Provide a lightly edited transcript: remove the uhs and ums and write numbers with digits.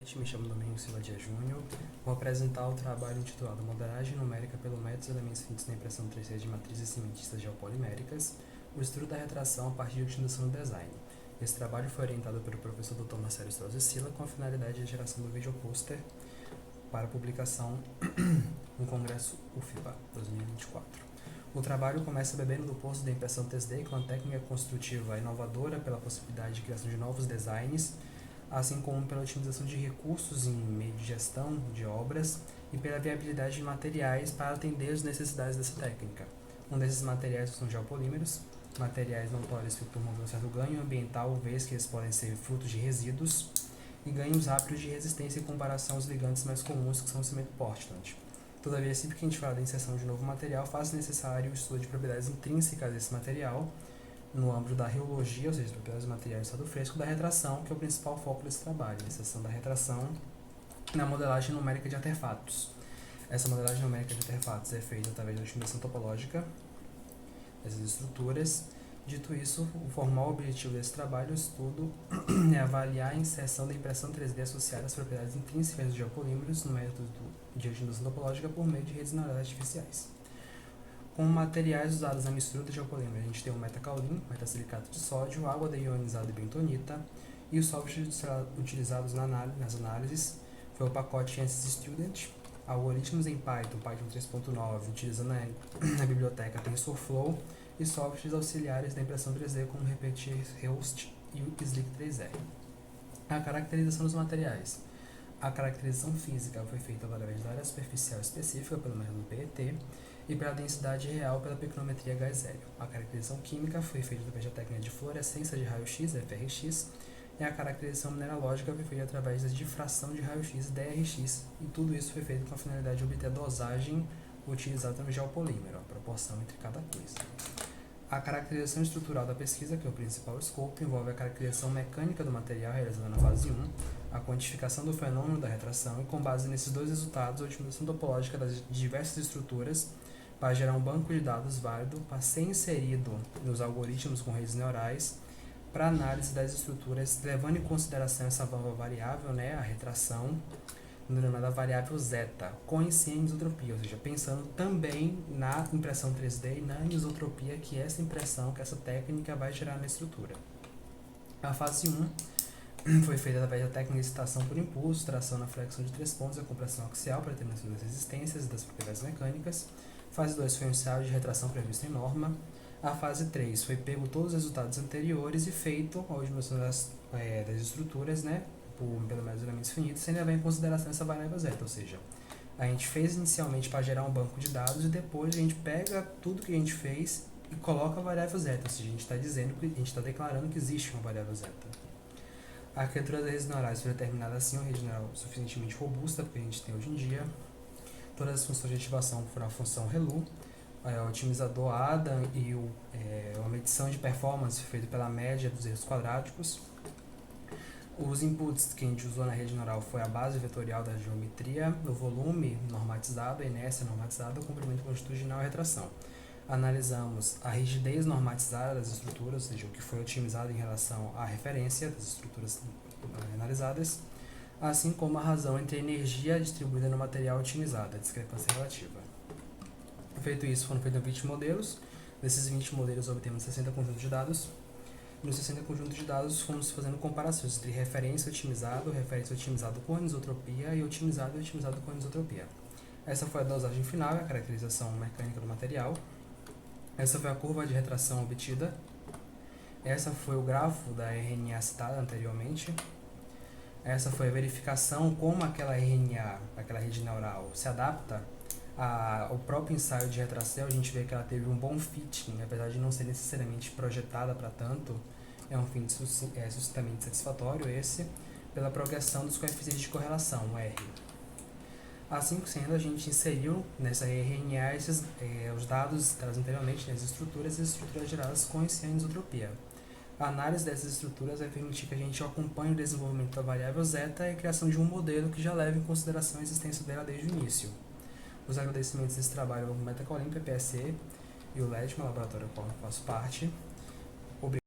Me chamo Domingos Silva Dias Júnior. Vou apresentar o trabalho intitulado Modelagem Numérica pelo Método dos Elementos Finitos na Impressão 3D de Matrizes Cimentícias Geopoliméricas, o estudo da retração a partir de utilização do design. Esse trabalho foi orientado pelo professor Dr. Marcelo Strauss Sila com a finalidade de geração do vídeo pôster para publicação no Congresso UFBA 2024. O trabalho começa bebendo do poço da impressão 3D com uma técnica construtiva inovadora pela possibilidade de criação de novos designs, assim como pela otimização de recursos em meio de gestão de obras e pela viabilidade de materiais para atender as necessidades dessa técnica. Um desses materiais são geopolímeros, materiais notórios que promovem um certo ganho ambiental, vez que eles podem ser frutos de resíduos, e ganhos rápidos de resistência em comparação aos ligantes mais comuns, que são o cimento Portland. Todavia, sempre que a gente fala da inserção de novo material, faz necessário o estudo de propriedades intrínsecas desse material, no âmbito da reologia, ou seja, propriedades materiais em estado fresco, da retração, que é o principal foco desse trabalho, a inserção da retração na modelagem numérica de artefatos. Essa modelagem numérica de artefatos é feita através da otimização topológica dessas estruturas. Dito isso, o formal objetivo desse trabalho, o estudo, é avaliar a inserção da impressão 3D associada às propriedades intrínsecas dos geopolímeros no método de otimização topológica por meio de redes neurais artificiais. Com materiais usados na mistura de geopolímero, a gente tem o metacaolin, metasilicato de sódio, água deionizada e bentonita, e os softwares utilizados nas análises foi o pacote ANSYS Student, algoritmos em Python 3.9, utilizando a biblioteca TensorFlow, e softwares auxiliares da impressão 3D como Repetir Host e o Slick 3R. A caracterização dos materiais. A caracterização física foi feita através da área superficial específica pelo método PET e pela densidade real pela piconometria gás-hélio. A caracterização química foi feita através da técnica de fluorescência de raio-x, FRX, e a caracterização mineralógica foi feita através da difração de raio-x, DRX, e tudo isso foi feito com a finalidade de obter a dosagem utilizada no geopolímero, a proporção entre cada coisa. A caracterização estrutural da pesquisa, que é o principal escopo, envolve a caracterização mecânica do material realizada na fase 1, a quantificação do fenômeno da retração e, com base nesses dois resultados, a otimização topológica das diversas estruturas para gerar um banco de dados válido para ser inserido nos algoritmos com redes neurais para análise das estruturas, levando em consideração essa nova variável, a retração, denominada variável zeta, com e sem anisotropia, ou seja, pensando também na impressão 3D e na anisotropia que essa impressão, que essa técnica vai gerar na estrutura. A fase 1 foi feita através da técnica de excitação por impulso, tração na flexão de 3 pontos e a compressão axial para determinação das resistências e das propriedades mecânicas. Fase 2 foi um ensaio de retração previsto em norma. A fase 3 foi pego todos os resultados anteriores e feito a otimização das estruturas, pelo método de elementos finitos, sem levar em consideração essa variável zeta, ou seja, a gente fez inicialmente para gerar um banco de dados e depois a gente pega tudo que a gente fez e coloca a variável zeta, ou seja, a gente está declarando que existe uma variável zeta. A arquitetura das redes neurais foi determinada assim, uma rede neural suficientemente robusta, porque a gente tem hoje em dia. Todas as funções de ativação foram a função ReLU, o otimizador ADA e a medição de performance feita pela média dos erros quadráticos. Os inputs que a gente usou na rede neural foi a base vetorial da geometria, o volume normatizado, a inércia normatizada, o comprimento longitudinal e a retração. Analisamos a rigidez normatizada das estruturas, ou seja, o que foi otimizado em relação à referência das estruturas analisadas, assim como a razão entre a energia distribuída no material otimizado, a discrepância relativa. Feito isso, foram feitos 20 modelos. Desses 20 modelos, obtemos 60 conjuntos de dados. Nos 60 conjuntos de dados, fomos fazendo comparações entre referência otimizado com anisotropia e otimizado com anisotropia. Essa foi a dosagem final, a caracterização mecânica do material. Essa foi a curva de retração obtida. Essa foi o grafo da RNA citada anteriormente. Essa foi a verificação como aquela RNA, aquela rede neural, se adapta ao próprio ensaio de retração. A gente vê que ela teve um bom fitting, apesar de não ser necessariamente projetada para tanto, é um fim sucintamente satisfatório esse, pela progressão dos coeficientes de correlação, o R. Assim sendo, a gente inseriu nessa RNA os dados citados anteriormente, as estruturas geradas com e sem anisotropia. A análise dessas estruturas vai permitir que a gente acompanhe o desenvolvimento da variável zeta e a criação de um modelo que já leve em consideração a existência dela desde o início. Os agradecimentos desse trabalho ao Metacaolin, PPSC e o LEDMA, laboratório do qual eu faço parte.